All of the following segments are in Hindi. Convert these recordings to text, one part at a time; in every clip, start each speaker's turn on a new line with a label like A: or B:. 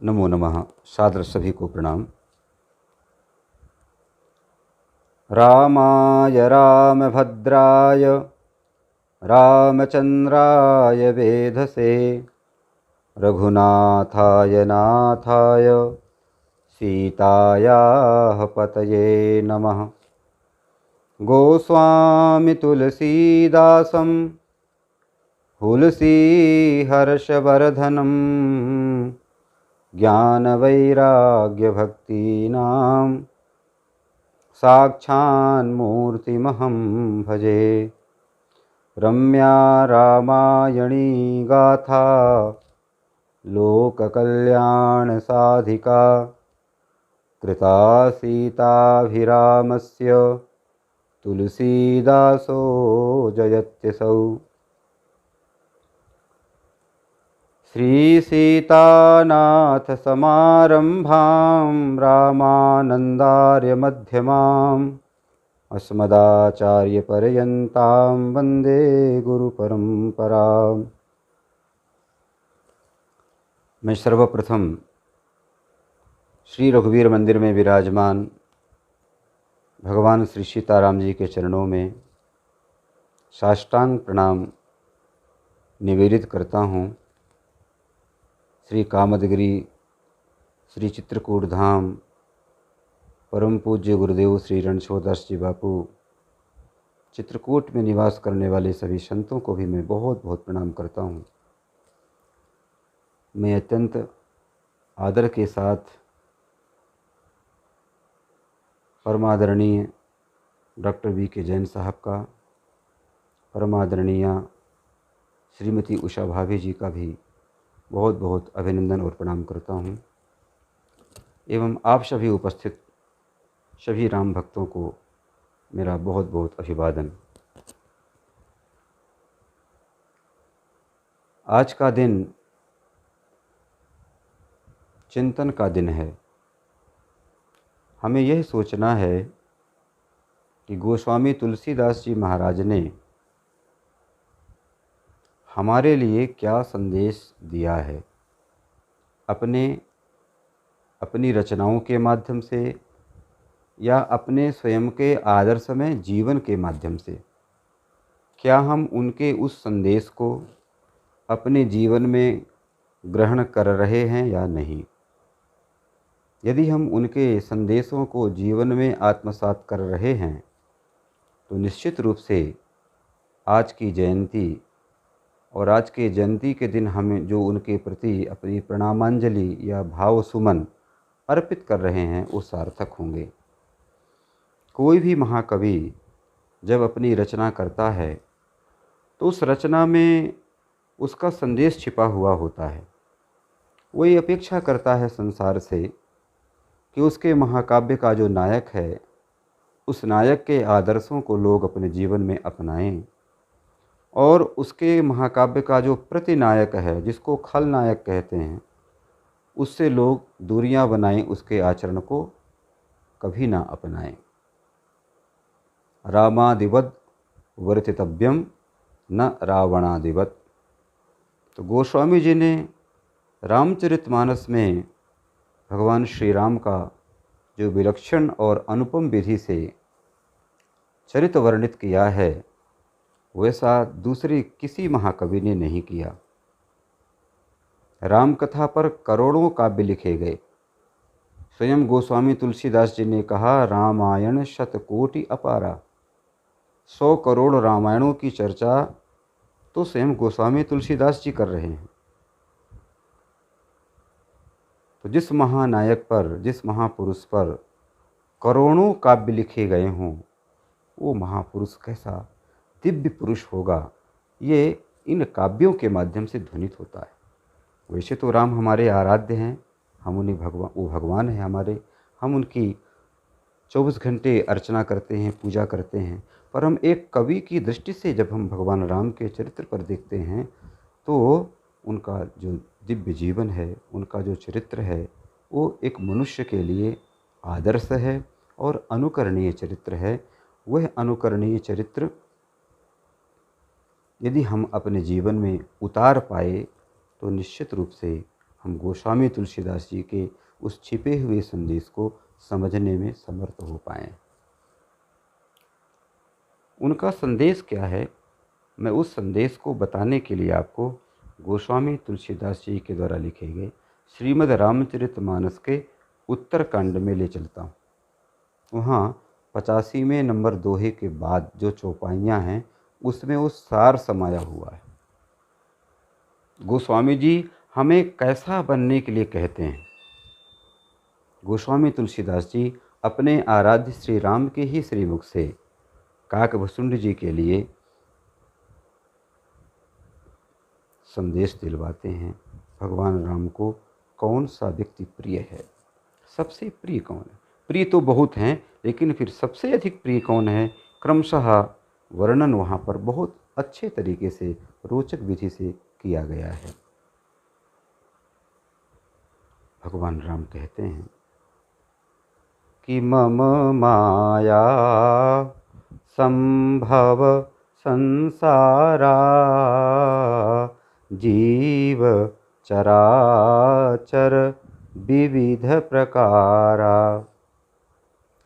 A: नमो नमः। सादर सभी को प्रणाम। रामाय रामभद्राय रामचंद्राय वेधसे रघुनाथाय नाथाय सीतायाः पतये नमः। गोस्वामी तुलसीदासं तुलसीहर्षवर्धनम् ज्ञानवैराग्यभक्तीनां साक्षान्मूर्तिमहं भजे। रम्या रामायणी गाथा लोककल्याणसाधिका कृता सीताभिरामस्य तुलसीदासो जयत्यसौ। श्रीसीतानाथसमारम्भां रामानन्दार्यमध्यमाम् अस्मदाचार्यपर्यन्तां वन्दे गुरुपरम्पराम्। मैं सर्वप्रथम श्री रघुवीर मंदिर में विराजमान भगवान श्री सीताराम जी के चरणों में साष्टांग प्रणाम निवेदित करता हूँ। श्री कामदगिरी श्री चित्रकूट धाम परम पूज्य गुरुदेव श्री रणछोड़दास जी बापू चित्रकूट में निवास करने वाले सभी संतों को भी मैं बहुत बहुत प्रणाम करता हूँ। मैं अत्यंत आदर के साथ परमादरणीय डॉक्टर वी.के. जैन साहब का, परमादरणीय श्रीमती उषा भाभी जी का भी बहुत बहुत अभिनंदन और प्रणाम करता हूँ। एवं आप सभी उपस्थित सभी राम भक्तों को मेरा बहुत बहुत अभिवादन। आज का दिन चिंतन का दिन है। हमें यह सोचना है कि गोस्वामी तुलसीदास जी महाराज ने हमारे लिए क्या संदेश दिया है, अपनी रचनाओं के माध्यम से या अपने स्वयं के आदर्शमय जीवन के माध्यम से। क्या हम उनके उस संदेश को अपने जीवन में ग्रहण कर रहे हैं या नहीं। यदि हम उनके संदेशों को जीवन में आत्मसात कर रहे हैं तो निश्चित रूप से आज की जयंती और आज के जयंती के दिन हमें जो उनके प्रति अपनी प्रणामांजलि या भाव सुमन अर्पित कर रहे हैं वो सार्थक होंगे। कोई भी महाकवि जब अपनी रचना करता है तो उस रचना में उसका संदेश छिपा हुआ होता है। वो ये अपेक्षा करता है संसार से कि उसके महाकाव्य का जो नायक है उस नायक के आदर्शों को लोग अपने जीवन में अपनाएं और उसके महाकाव्य का जो प्रतिनायक है, जिसको खलनायक कहते हैं, उससे लोग दूरियां बनाएं, उसके आचरण को कभी ना अपनाएं। रामादिवद वर्तितव्यम न रावणादिवत। तो गोस्वामी जी ने रामचरितमानस में भगवान श्री राम का जो विलक्षण और अनुपम विधि से चरित्र वर्णित किया है वैसा दूसरे किसी महाकवि ने नहीं किया। राम कथा पर करोड़ों काव्य लिखे गए। स्वयं गोस्वामी तुलसीदास जी ने कहा, रामायण शतकोटि अपारा। 100 करोड़ रामायणों की चर्चा तो स्वयं गोस्वामी तुलसीदास जी कर रहे हैं। तो जिस महानायक पर, जिस महापुरुष पर करोड़ों काव्य लिखे गए हों, वो महापुरुष कैसा दिव्य पुरुष होगा, ये इन काव्यों के माध्यम से ध्वनित होता है। वैसे तो राम हमारे आराध्य हैं, हम उन्हें वो भगवान हैं हमारे, हम उनकी 24 घंटे अर्चना करते हैं, पूजा करते हैं। पर हम एक कवि की दृष्टि से जब हम भगवान राम के चरित्र पर देखते हैं तो उनका जो दिव्य जीवन है, उनका जो चरित्र है, वो एक मनुष्य के लिए आदर्श है और अनुकरणीय चरित्र है। वह अनुकरणीय चरित्र यदि हम अपने जीवन में उतार पाए तो निश्चित रूप से हम गोस्वामी तुलसीदास जी के उस छिपे हुए संदेश को समझने में समर्थ हो पाएं। उनका संदेश क्या है, मैं उस संदेश को बताने के लिए आपको गोस्वामी तुलसीदास जी के द्वारा लिखे गए श्रीमद् रामचरितमानस के उत्तरकांड में ले चलता हूँ। वहाँ 85वें नंबर दोहे के बाद जो चौपाइयाँ हैं उसमें वो सार समाया हुआ है। गोस्वामी जी हमें कैसा बनने के लिए कहते हैं। गोस्वामी तुलसीदास जी अपने आराध्य श्री राम के ही श्रीमुख से काकभुसुंड जी के लिए संदेश दिलवाते हैं। भगवान राम को कौन सा व्यक्ति प्रिय है, सबसे प्रिय कौन है। प्रिय तो बहुत हैं, लेकिन फिर सबसे अधिक प्रिय कौन है, क्रमशः वर्णन वहाँ पर बहुत अच्छे तरीके से रोचक विधि से किया गया है। भगवान राम कहते हैं कि मम माया संभव संसारा जीव चराचर विविध प्रकारा।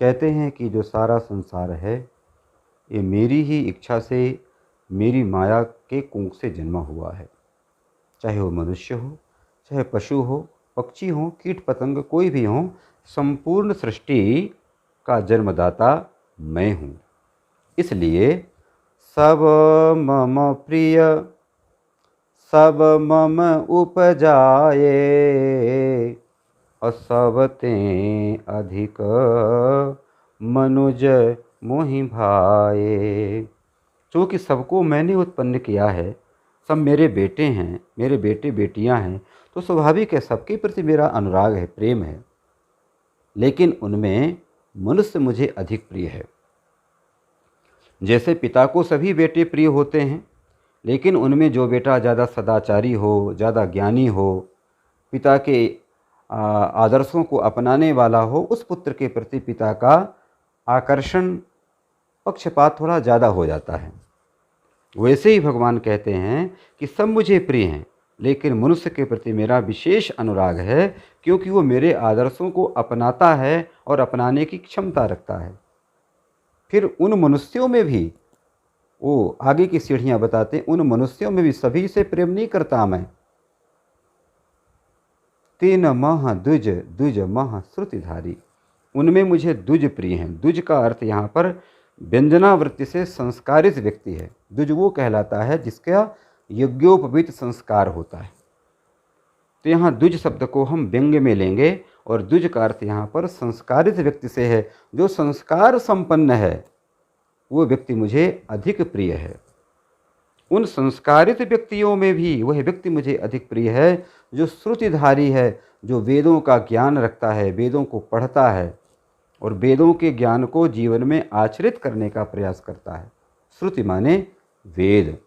A: कहते हैं कि जो सारा संसार है ये मेरी ही इच्छा से, मेरी माया के कुंभ से जन्मा हुआ है। चाहे वो मनुष्य हो, चाहे पशु हो, पक्षी हो, कीट पतंग, कोई भी हो, संपूर्ण सृष्टि का जन्मदाता मैं हूँ। इसलिए सब मम प्रिय सब मम उपजाए और सब ते अधिक मनुज मोहि भाए। चूँकि सबको मैंने उत्पन्न किया है, सब मेरे बेटे हैं, मेरे बेटे बेटियां हैं, तो स्वाभाविक है सबके प्रति मेरा अनुराग है, प्रेम है। लेकिन उनमें मनुष्य मुझे अधिक प्रिय है। जैसे पिता को सभी बेटे प्रिय होते हैं, लेकिन उनमें जो बेटा ज़्यादा सदाचारी हो, ज़्यादा ज्ञानी हो, पिता के आदर्शों को अपनाने वाला हो, उस पुत्र के प्रति पिता का आकर्षण, पक्षपात थोड़ा ज़्यादा हो जाता है। वैसे ही भगवान कहते हैं कि सब मुझे प्रिय हैं, लेकिन मनुष्य के प्रति मेरा विशेष अनुराग है, क्योंकि वो मेरे आदर्शों को अपनाता है और अपनाने की क्षमता रखता है। फिर उन मनुष्यों में भी, वो आगे की सीढ़ियाँ बताते हैं, उन मनुष्यों में भी सभी से प्रेम नहीं करता मैं। तीन मह द्विज द्विज मह श्रुतिधारी, उनमें मुझे द्विज प्रिय हैं। द्विज का अर्थ यहाँ पर व्यंजनावृत्ति से संस्कारित व्यक्ति है। द्विज वो कहलाता है जिसका यज्ञोपवीत संस्कार होता है। तो यहाँ द्विज शब्द को हम व्यंग्य में लेंगे और द्विज का अर्थ यहाँ पर संस्कारित व्यक्ति से है। जो संस्कार संपन्न है वो व्यक्ति मुझे अधिक प्रिय है। उन संस्कारित व्यक्तियों में भी वह व्यक्ति मुझे अधिक प्रिय है जो श्रुतिधारी है, जो वेदों का ज्ञान रखता है, वेदों को पढ़ता है और वेदों के ज्ञान को जीवन में आचरित करने का प्रयास करता है। श्रुति माने वेद।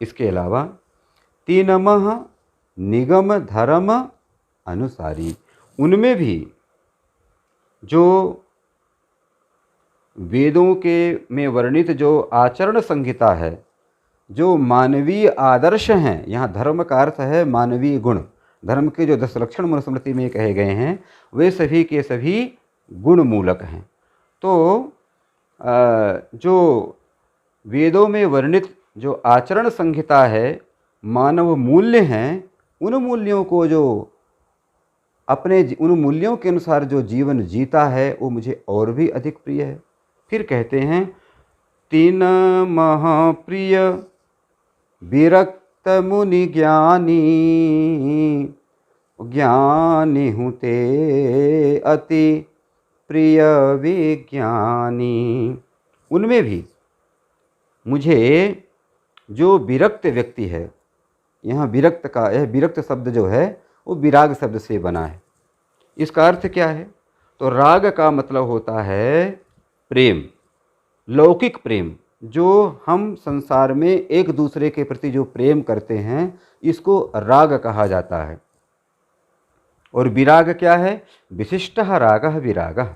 A: इसके अलावा तीनमः निगम धर्म अनुसारी, उनमें भी जो वेदों के में वर्णित जो आचरण संहिता है, जो मानवीय आदर्श हैं, यहाँ धर्म का अर्थ है मानवीय गुण। धर्म के जो 10 लक्षण मनुस्मृति में कहे गए हैं वे सभी के सभी गुण मूलक हैं। तो जो वेदों में वर्णित जो आचरण संहिता है, मानव मूल्य हैं, उन मूल्यों को जो अपने उन मूल्यों के अनुसार जो जीवन जीता है वो मुझे और भी अधिक प्रिय है। फिर कहते हैं तीन महाप्रिय विरक्त मुनि ज्ञानी, ज्ञानी हूँ ते अति प्रिय विज्ञानी। उनमें भी मुझे जो विरक्त व्यक्ति है, यहाँ विरक्त का यह विरक्त शब्द जो है वो विराग शब्द से बना है। इसका अर्थ क्या है? तो राग का मतलब होता है प्रेम, लौकिक प्रेम। जो हम संसार में एक दूसरे के प्रति जो प्रेम करते हैं इसको राग कहा जाता है। और विराग क्या है? विशिष्टः रागः विरागः,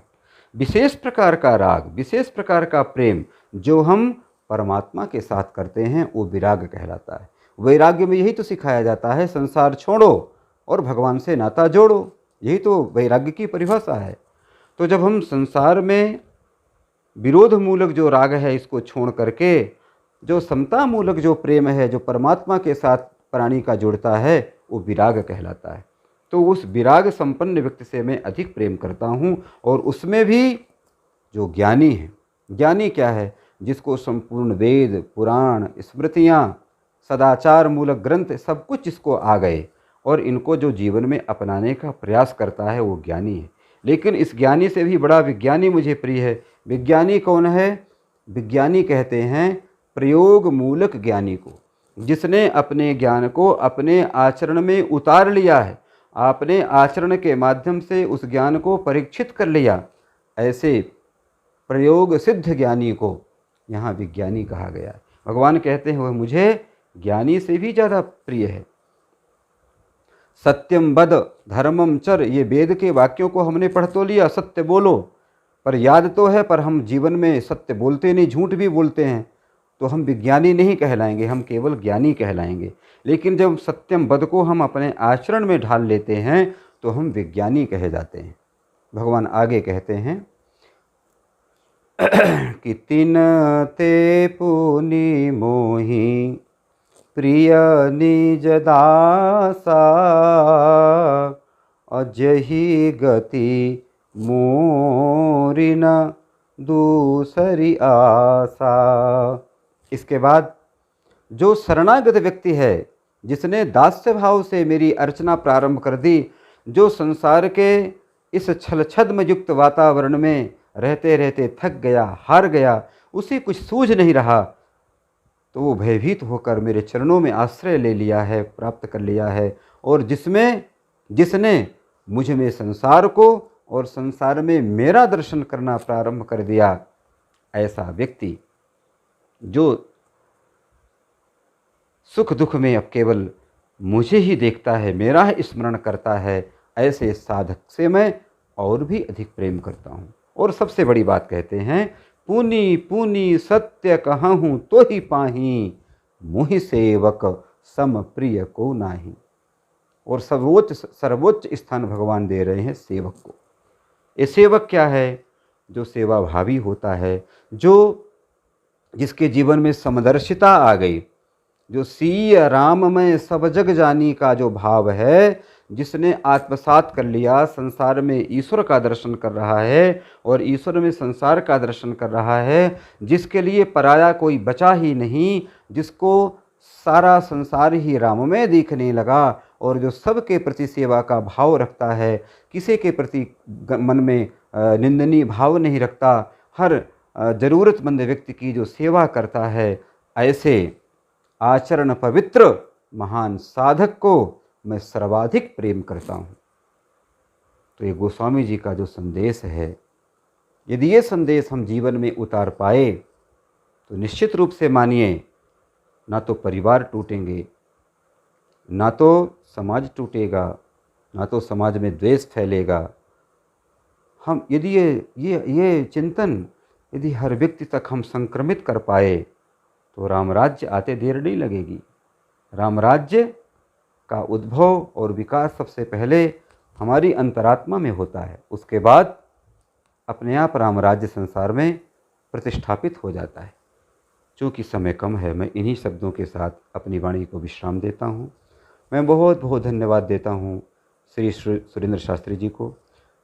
A: विशेष प्रकार का राग, विशेष प्रकार का प्रेम जो हम परमात्मा के साथ करते हैं वो विराग कहलाता है। वैराग्य में यही तो सिखाया जाता है, संसार छोड़ो और भगवान से नाता जोड़ो। यही तो वैराग्य की परिभाषा है। तो जब हम संसार में विरोध मूलक जो राग है इसको छोड़ करके जो समता मूलक जो प्रेम है, जो परमात्मा के साथ प्राणी का जुड़ता है, वो विराग कहलाता है। तो उस विराग संपन्न व्यक्ति से मैं अधिक प्रेम करता हूँ। और उसमें भी जो ज्ञानी है, ज्ञानी क्या है? जिसको संपूर्ण वेद, पुराण, स्मृतियाँ, सदाचार मूलक ग्रंथ सब कुछ इसको आ गए और इनको जो जीवन में अपनाने का प्रयास करता है वो ज्ञानी है। लेकिन इस ज्ञानी से भी बड़ा विज्ञानी मुझे प्रिय है। विज्ञानी कौन है? विज्ञानी कहते हैं प्रयोग मूलक ज्ञानी को, जिसने अपने ज्ञान को अपने आचरण में उतार लिया है, अपने आचरण के माध्यम से उस ज्ञान को परीक्षित कर लिया। ऐसे प्रयोग सिद्ध ज्ञानी को यहाँ विज्ञानी कहा गया है। भगवान कहते हैं वह मुझे ज्ञानी से भी ज़्यादा प्रिय है। सत्यम वद धर्मम चर, ये वेद के वाक्यों को हमने पढ़ तो लिया, सत्य बोलो, पर याद तो है, पर हम जीवन में सत्य बोलते नहीं, झूठ भी बोलते हैं, तो हम विज्ञानी नहीं कहलाएंगे, हम केवल ज्ञानी कहलाएंगे। लेकिन जब सत्यम वद को हम अपने आचरण में ढाल लेते हैं तो हम विज्ञानी कहे जाते हैं। भगवान आगे कहते हैं कि तिन ते पुनि मोहि प्रिय निज दासा, अजहि गति मोरि न दूसरी आशा। इसके बाद जो शरणागत व्यक्ति है, जिसने दास्य भाव से मेरी अर्चना प्रारंभ कर दी, जो संसार के इस छल छद्म युक्त वातावरण में रहते रहते थक गया, हार गया, उसे कुछ सूझ नहीं रहा, तो वो भयभीत होकर मेरे चरणों में आश्रय ले लिया है, प्राप्त कर लिया है। और जिसने मुझ में संसार को और संसार में मेरा दर्शन करना प्रारंभ कर दिया, ऐसा व्यक्ति जो सुख दुख में अब केवल मुझे ही देखता है, मेरा ही स्मरण करता है, ऐसे साधक से मैं और भी अधिक प्रेम करता हूँ। और सबसे बड़ी बात कहते हैं, पुनि पुनि सत्य कहूँ तो ही पाही, मुहि सेवक सम प्रिय को नाही। और सर्वोच्च स्थान भगवान दे रहे हैं सेवक को। ये सेवक क्या है? जो सेवा भावी होता है, जिसके जीवन में समदर्शिता आ गई, जो सीय राम में सब जग जानी का जो भाव है, जिसने आत्मसात कर लिया, संसार में ईश्वर का दर्शन कर रहा है और ईश्वर में संसार का दर्शन कर रहा है, जिसके लिए पराया कोई बचा ही नहीं, जिसको सारा संसार ही राम में दिखने लगा, और जो सबके प्रति सेवा का भाव रखता है, किसी के प्रति मन में निंदनीय भाव नहीं रखता, हर ज़रूरतमंद व्यक्ति की जो सेवा करता है, ऐसे आचरण पवित्र महान साधक को मैं सर्वाधिक प्रेम करता हूँ। तो ये गोस्वामी जी का जो संदेश है, यदि ये संदेश हम जीवन में उतार पाए तो निश्चित रूप से मानिए, ना तो परिवार टूटेंगे, ना तो समाज टूटेगा, ना तो समाज में द्वेष फैलेगा। हम यदि ये चिंतन यदि हर व्यक्ति तक हम संक्रमित कर पाए तो रामराज्य आते देर नहीं लगेगी। रामराज्य का उद्भव और विकास सबसे पहले हमारी अंतरात्मा में होता है, उसके बाद अपने आप रामराज्य संसार में प्रतिष्ठापित हो जाता है। चूँकि समय कम है, मैं इन्हीं शब्दों के साथ अपनी वाणी को विश्राम देता हूँ। मैं बहुत बहुत धन्यवाद देता हूँ श्री सुरेंद्र शास्त्री जी को,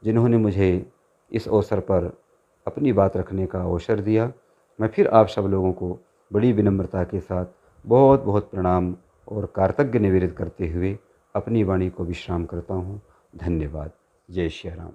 A: जिन्होंने मुझे इस अवसर पर अपनी बात रखने का अवसर दिया। मैं फिर आप सब लोगों को बड़ी विनम्रता के साथ बहुत बहुत प्रणाम और कृतज्ञ निवेदित करते हुए अपनी वाणी को विश्राम करता हूँ। धन्यवाद। जय श्री राम।